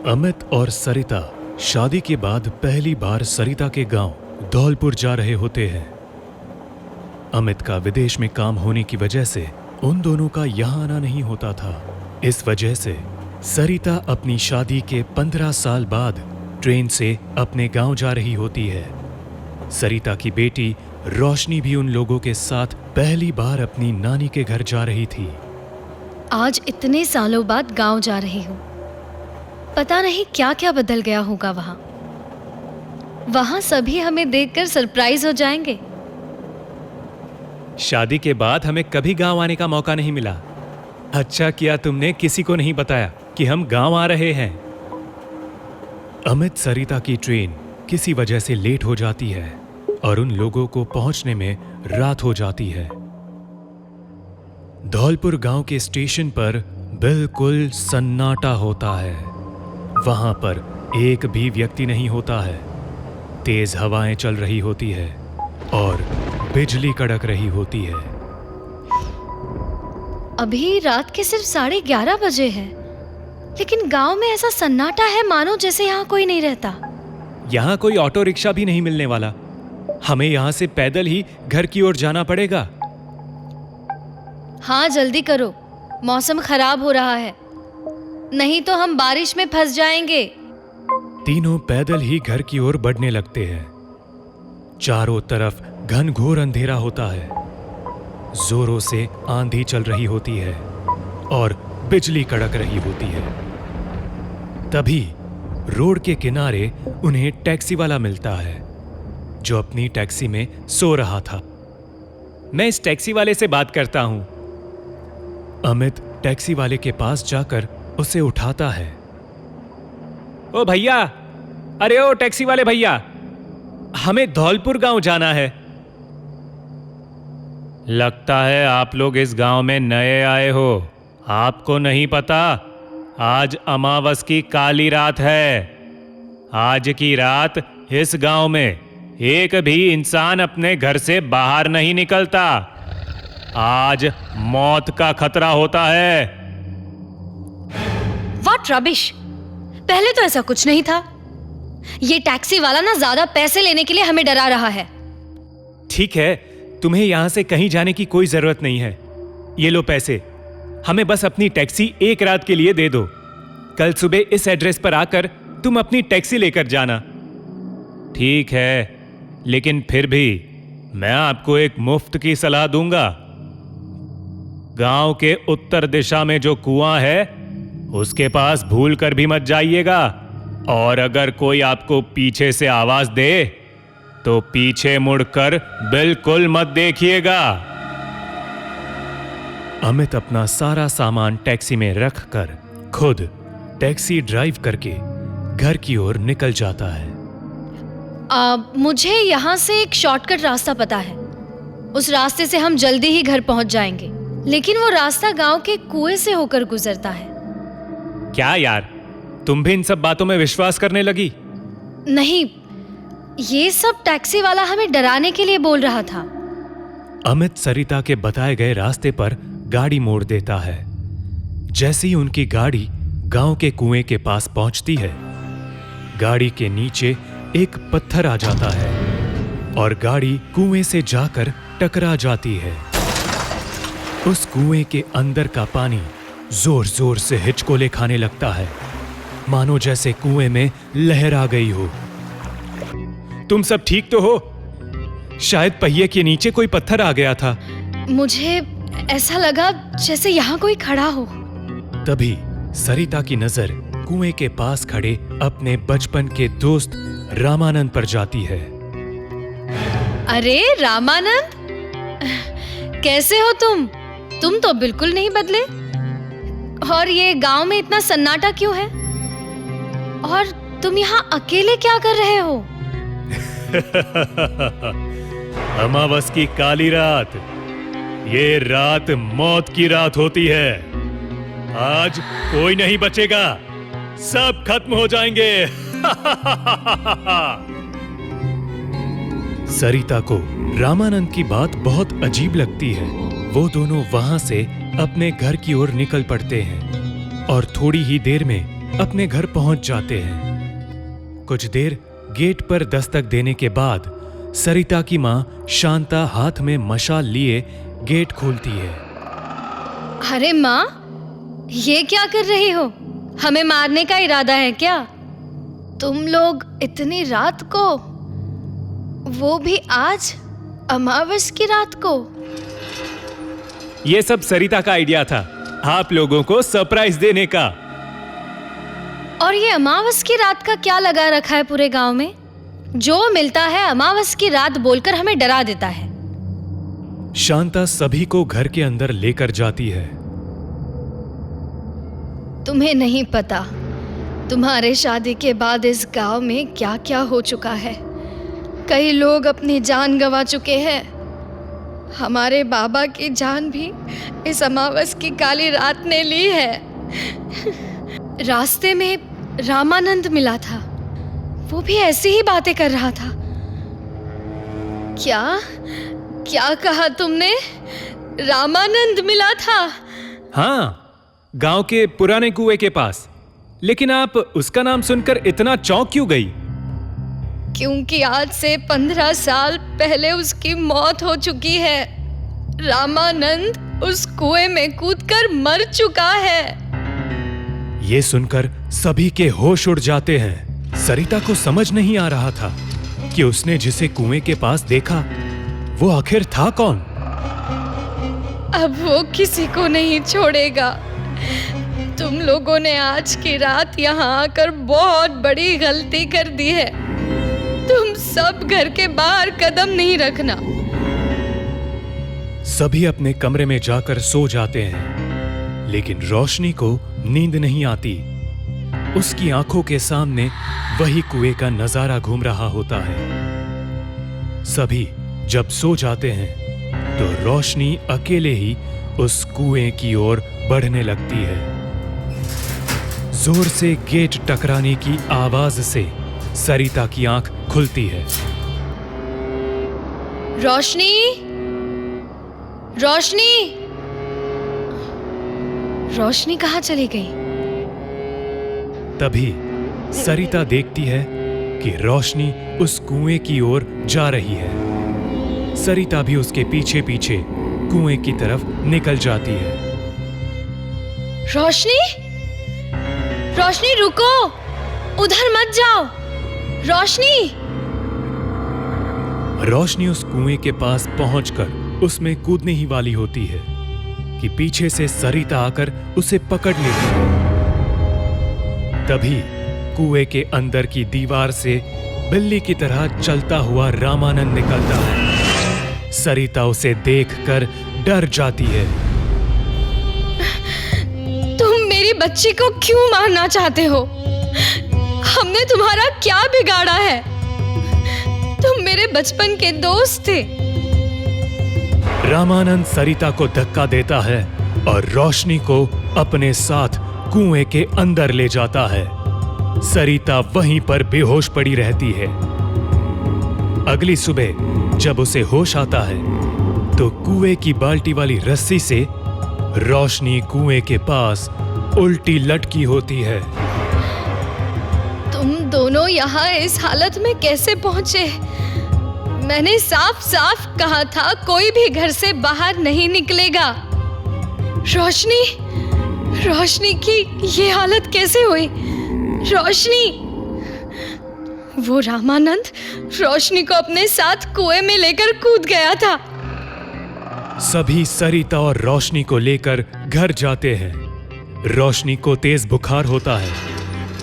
अमित और सरिता शादी के बाद पहली बार सरिता के गांव धौलपुर जा रहे होते हैं। अमित का विदेश में काम होने की वजह से उन दोनों का यहां आना नहीं होता था। इस वजह से सरिता अपनी शादी के 15 साल बाद ट्रेन से अपने गांव जा रही होती है। सरिता की बेटी रोशनी भी उन लोगों के साथ पहली बार अपनी नानी के घर जा रही थी। आज इतने सालों बाद गांव जा रही हूँ। पता नहीं क्या क्या बदल गया होगा वहां। वहां सभी हमें देखकर सरप्राइज हो जाएंगे। शादी के बाद हमें कभी गांव आने का मौका नहीं मिला। अच्छा किया तुमने किसी को नहीं बताया कि हम गांव आ रहे हैं। अमित सरिता की ट्रेन किसी वजह से लेट हो जाती है और उन लोगों को पहुंचने में रात हो जाती है। धौलपुर गांव के स्टेशन पर बिल्कुल सन्नाटा होता है। वहां पर एक भी व्यक्ति नहीं होता है। तेज हवाएं चल रही होती है और बिजली कड़क रही होती है। अभी रात के सिर्फ 11:30 बजे हैं, लेकिन गांव में ऐसा सन्नाटा है मानो जैसे यहाँ कोई नहीं रहता। यहाँ कोई ऑटो रिक्शा भी नहीं मिलने वाला। हमें यहाँ से पैदल ही घर की ओर जाना पड़ेगा। हाँ जल्दी करो, मौसम खराब हो रहा है, नहीं तो हम बारिश में फंस जाएंगे। तीनों पैदल ही घर की ओर बढ़ने लगते हैं। चारों तरफ घनघोर अंधेरा होता है। जोरों से आंधी चल रही होती है और बिजली कड़क रही होती है। तभी रोड के किनारे उन्हें टैक्सी वाला मिलता है, जो अपनी टैक्सी में सो रहा था। मैं इस टैक्सी वाले से बात करता हूं। अमित टैक्सी वाले के पास जाकर उसे उठाता है। ओ भैया, अरे ओ टैक्सी वाले भैया, हमें धौलपुर गांव जाना है। लगता है आप लोग इस गांव में नए आए हो। आपको नहीं पता, आज अमावस की काली रात है। आज की रात इस गांव में एक भी इंसान अपने घर से बाहर नहीं निकलता। आज मौत का खतरा होता है। What rubbish! पहले तो ऐसा कुछ नहीं था। ये टैक्सी वाला ना ज्यादा पैसे लेने के लिए हमें डरा रहा है। ठीक है, तुम्हें यहां से कहीं जाने की कोई जरूरत नहीं है। ये लो पैसे, हमें बस अपनी टैक्सी एक रात के लिए दे दो। कल सुबह इस एड्रेस पर आकर तुम अपनी टैक्सी लेकर जाना। ठीक है, लेकिन फिर भी मैं आपको एक मुफ्त की सलाह दूंगा। गांव के उत्तर दिशा में जो कुआं है उसके पास भूल कर भी मत जाइएगा, और अगर कोई आपको पीछे से आवाज दे तो पीछे मुड़कर बिल्कुल मत देखिएगा। अमित अपना सारा सामान टैक्सी में रखकर खुद टैक्सी ड्राइव करके घर की ओर निकल जाता है। मुझे यहाँ से एक शॉर्टकट रास्ता पता है। उस रास्ते से हम जल्दी ही घर पहुंच जाएंगे, लेकिन वो रास्ता गांव के कुएं से होकर गुजरता है। क्या यार, तुम भी इन सब बातों में विश्वास करने लगी? नहीं, ये सब टैक्सी वाला हमें डराने के लिए बोल रहा था। अमित सरिता के बताए गए रास्ते पर गाड़ी मोड़ देता है। जैसे ही उनकी गाड़ी गांव के कुएं के पास पहुंचती है, गाड़ी के नीचे एक पत्थर आ जाता है और गाड़ी कुएं से जाकर टकरा जाती है। उस कुएं के अंदर का पानी जोर जोर से हिचकोले खाने लगता है, मानो जैसे कुएं में लहर आ गई हो। तुम सब ठीक तो हो? शायद पहिए के नीचे कोई पत्थर आ गया था। मुझे ऐसा लगा जैसे यहाँ कोई खड़ा हो। तभी सरिता की नजर कुएं के पास खड़े अपने बचपन के दोस्त रामानंद पर जाती है। अरे रामानंद, कैसे हो तुम? तुम तो बिल्कुल नहीं बदले। और ये गांव में इतना सन्नाटा क्यों है? और तुम यहाँ अकेले क्या कर रहे हो? अमावस की काली रात, ये रात मौत की रात होती है। आज कोई नहीं बचेगा, सब खत्म हो जाएंगे। सरिता को रामानंद की बात बहुत अजीब लगती है। वो दोनों वहां से अपने घर की ओर निकल पड़ते हैं और थोड़ी ही देर में अपने घर पहुंच जाते हैं। कुछ देर गेट पर दस्तक देने के बाद सरिता की मां शांता हाथ में मशाल लिए गेट खोलती है। अरे माँ, ये क्या कर रही हो? हमें मारने का इरादा है क्या? तुम लोग इतनी रात को, वो भी आज अमावस की रात को? ये सब सरिता का आइडिया था, आप लोगों को सरप्राइज देने का। और ये अमावस की रात का क्या लगा रखा है पूरे गांव में? जो मिलता है अमावस की रात बोलकर हमें डरा देता है। शांता सभी को घर के अंदर लेकर जाती है। तुम्हें नहीं पता, तुम्हारे शादी के बाद इस गांव में क्या क्या हो चुका है। कई लोग अपनी जान गंवा चुके हैं। हमारे बाबा की जान भी इस अमावस की काली रात ने ली है। रास्ते में रामानंद मिला था, वो भी ऐसी ही बातें कर रहा था। क्या क्या कहा तुमने? रामानंद मिला था? हाँ, गांव के पुराने कुएं के पास। लेकिन आप उसका नाम सुनकर इतना चौंक क्यों गई? क्योंकि आज से 15 साल पहले उसकी मौत हो चुकी है। रामानंद उस कुएं में कूदकर मर चुका है। ये सुनकर सभी के होश उड़ जाते हैं। सरिता को समझ नहीं आ रहा था कि उसने जिसे कुएं के पास देखा वो आखिर था कौन। अब वो किसी को नहीं छोड़ेगा। तुम लोगों ने आज की रात यहाँ आकर बहुत बड़ी गलती कर दी है। तुम सब घर के बाहर कदम नहीं रखना। सभी अपने कमरे में जाकर सो जाते हैं, लेकिन रोशनी को नींद नहीं आती। उसकी आंखों के सामने वही कुएं का नजारा घूम रहा होता है। सभी जब सो जाते हैं तो रोशनी अकेले ही उस कुएं की ओर बढ़ने लगती है। जोर से गेट टकराने की आवाज से सरिता की आंख खुलती है। रोशनी, रोशनी, रोशनी कहाँ चली गई? तभी सरिता देखती है कि रोशनी उस कुएं की ओर जा रही है। सरिता भी उसके पीछे पीछे कुएं की तरफ निकल जाती है। रोशनी, रोशनी रुको, उधर मत जाओ। रोशनी! रोशनी उस कुएं के पास पहुंचकर उसमें कूदने ही वाली होती है कि पीछे से सरिता आकर उसे पकड़ लेती है। तभी कुएं के अंदर की दीवार से बिल्ली की तरह चलता हुआ रामानंद निकलता है। सरिता उसे देखकर डर जाती है। तुम मेरी बच्ची को क्यों मारना चाहते हो? हमने तुम्हारा क्या बिगाड़ा है? तुम मेरे बचपन के दोस्त थे। रामानंद सरिता को धक्का देता है और रोशनी को अपने साथ कुएं के अंदर ले जाता है। सरिता वहीं पर बेहोश पड़ी रहती है। अगली सुबह जब उसे होश आता है तो कुएं की बाल्टी वाली रस्सी से रोशनी कुएं के पास उल्टी लटकी होती है। तुम दोनों यहाँ इस हालत में कैसे पहुंचे? मैंने साफ साफ कहा था कोई भी घर से बाहर नहीं निकलेगा। रोशनी, रोशनी की ये हालत कैसे हुई? रोशनी! वो रामानंद रोशनी को अपने साथ कुएं में लेकर कूद गया था। सभी सरिता और रोशनी को लेकर घर जाते हैं। रोशनी को तेज बुखार होता है।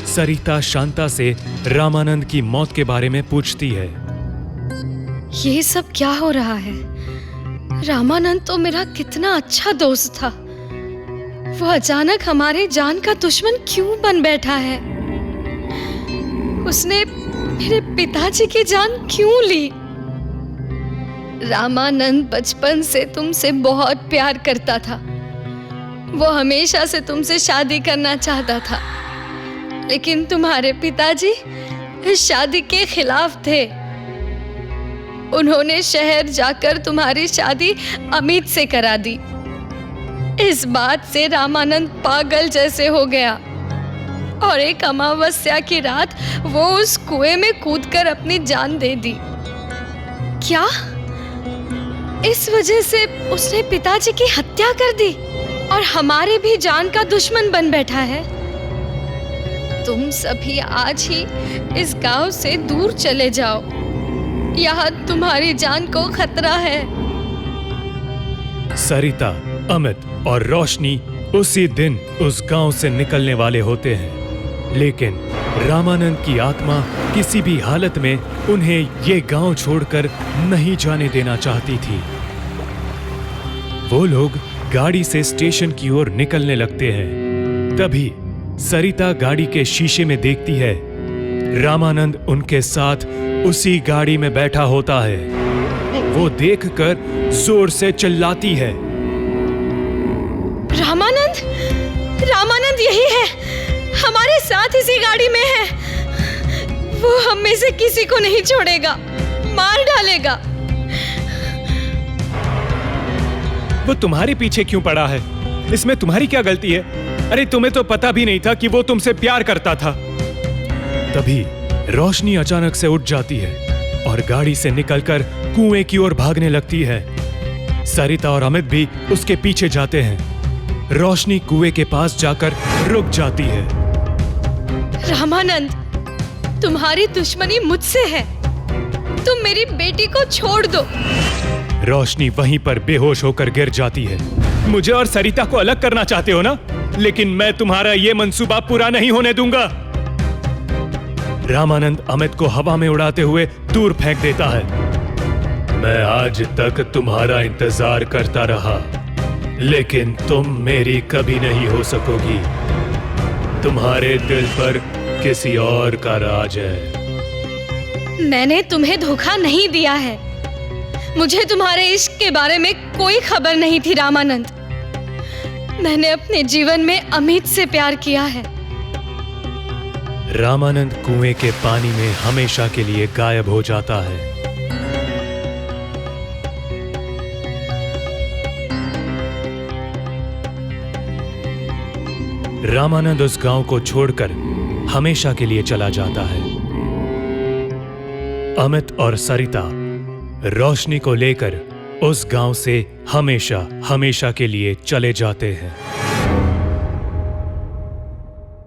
सरिता शांता से रामानंद की मौत के बारे में पूछती है। ये सब क्या हो रहा है? रामानंद तो मेरा कितना अच्छा दोस्त था। वो अचानक हमारे जान का दुश्मन क्यों बन बैठा है? उसने मेरे पिताजी की जान क्यों ली? रामानंद बचपन से तुमसे बहुत प्यार करता था। वो हमेशा से तुमसे शादी करना चाहता था, लेकिन तुम्हारे पिताजी इस शादी के खिलाफ थे। उन्होंने शहर जाकर तुम्हारी शादी अमित से करा दी। इस बात से रामानंद पागल जैसे हो गया और एक अमावस्या की रात वो उस कुएं में कूदकर अपनी जान दे दी। क्या? इस वजह से उसने पिताजी की हत्या कर दी और हमारे भी जान का दुश्मन बन बैठा है। तुम सभी आज ही इस गांव से दूर चले जाओ, यहाँ तुम्हारी जान को खतरा है। सरिता, अमित और रोशनी उसी दिन उस गांव से निकलने वाले होते हैं, लेकिन रामानंद की आत्मा किसी भी हालत में उन्हें ये गांव छोड़कर नहीं जाने देना चाहती थी। वो लोग गाड़ी से स्टेशन की ओर निकलने लगते हैं। तभी सरिता गाड़ी के शीशे में देखती है रामानंद उनके साथ उसी गाड़ी में बैठा होता है। वो देखकर जोर से चिल्लाती है, रामानंद, रामानंद यही है, हमारे साथ इसी गाड़ी में है। वो हम में से किसी को नहीं छोड़ेगा, मार डालेगा। वो तुम्हारे पीछे क्यों पड़ा है? इसमें तुम्हारी क्या गलती है? अरे तुम्हें तो पता भी नहीं था कि वो तुमसे प्यार करता था। तभी रोशनी अचानक से उठ जाती है और गाड़ी से निकलकर कुएं की ओर भागने लगती है। सरिता और अमित भी उसके पीछे जाते हैं। रोशनी कुएं के पास जाकर रुक जाती है। रामानंद, तुम्हारी दुश्मनी मुझसे है, तुम मेरी बेटी को छोड़ दो। रोशनी वहीं पर बेहोश होकर गिर जाती है। मुझे और सरिता को अलग करना चाहते हो ना? लेकिन मैं तुम्हारा ये मंसूबा पूरा नहीं होने दूंगा। रामानंद अमित को हवा में उड़ाते हुए दूर फेंक देता है। मैं आज तक तुम्हारा इंतजार करता रहा, लेकिन तुम मेरी कभी नहीं हो सकोगी। तुम्हारे दिल पर किसी और का राज है। मैंने तुम्हें धोखा नहीं दिया है। मुझे तुम्हारे इश्क के बारे में कोई खबर नहीं थी रामानंद। मैंने अपने जीवन में अमित से प्यार किया है। रामानंद कुएं के पानी में हमेशा के लिए गायब हो जाता है। रामानंद उस गांव को छोड़कर हमेशा के लिए चला जाता है। अमित और सरिता रोशनी को लेकर उस गांव से हमेशा के लिए चले जाते हैं।